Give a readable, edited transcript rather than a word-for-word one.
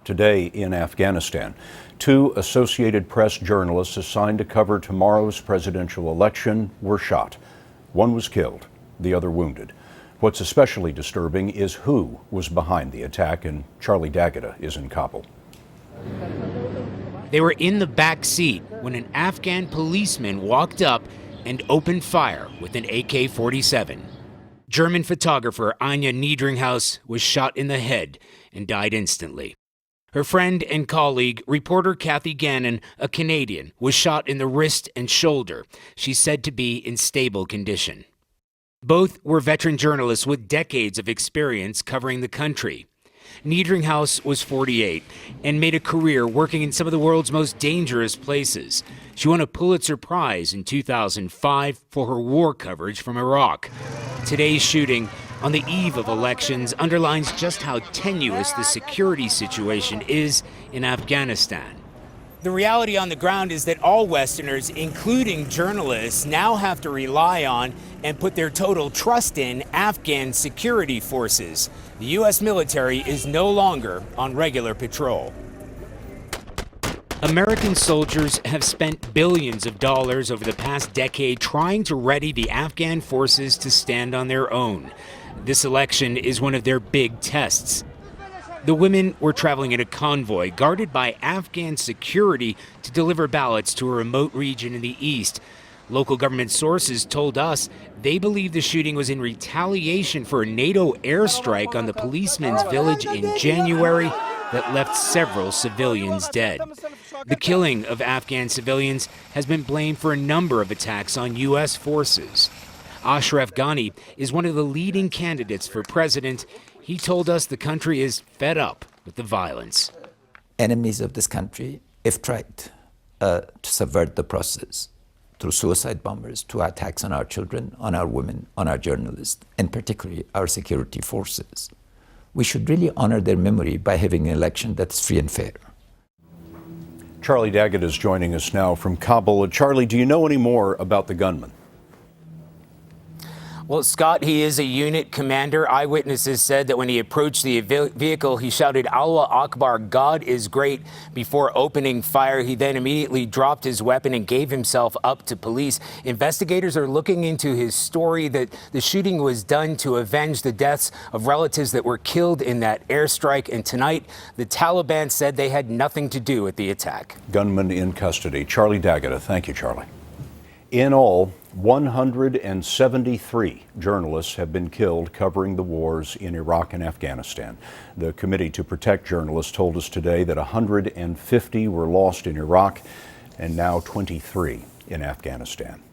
Today in Afghanistan, two Associated Press journalists assigned to cover tomorrow's presidential election were shot. One was killed, the other wounded. What's especially disturbing is who was behind the attack, and Charlie D'Agata is in Kabul. They were in the back seat when an Afghan policeman walked up and opened fire with an AK-47. German photographer Anja Niedringhaus was shot in the head and died instantly. Her friend and colleague, reporter Kathy Gannon, a Canadian, was shot in the wrist and shoulder. She's said to be in stable condition. Both were veteran journalists with decades of experience covering the country. Niedringhaus was 48 and made a career working in some of the world's most dangerous places. She won a Pulitzer Prize in 2005 for her war coverage from Iraq. Today's shooting on the eve of elections underlines just how tenuous the security situation is in Afghanistan. The reality on the ground is that all Westerners, including journalists, now have to rely on and put their total trust in Afghan security forces. The U.S. military is no longer on regular patrol. American soldiers have spent billions of dollars over the past decade trying to ready the Afghan forces to stand on their own. This election is one of their big tests. The women were traveling in a convoy guarded by Afghan security to deliver ballots to a remote region in the east. Local government sources told us they believe the shooting was in retaliation for a NATO airstrike on the policeman's village in January that left several civilians dead. The killing of Afghan civilians has been blamed for a number of attacks on U.S. forces. Ashraf Ghani is one of the leading candidates for president. He told us the country is fed up with the violence. Enemies of this country have tried to subvert the process through suicide bombers, to attacks on our children, on our women, on our journalists, and particularly our security forces. We should really honor their memory by having an election that's free and fair. Charlie D'Agata is joining us now from Kabul. Charlie, do you know any more about the gunman? Well, Scott, he is a unit commander. Eyewitnesses said that when he approached the vehicle, he shouted, "Allah Akbar, God is great," before opening fire. He then immediately dropped his weapon and gave himself up to police. Investigators are looking into his story that the shooting was done to avenge the deaths of relatives that were killed in that airstrike. And tonight, the Taliban said they had nothing to do with the attack. Gunman in custody. Charlie D'Agata. Thank you, Charlie. In all, 173 journalists have been killed covering the wars in Iraq and Afghanistan. The Committee to Protect Journalists told us today that 150 were lost in Iraq and now 23 in Afghanistan.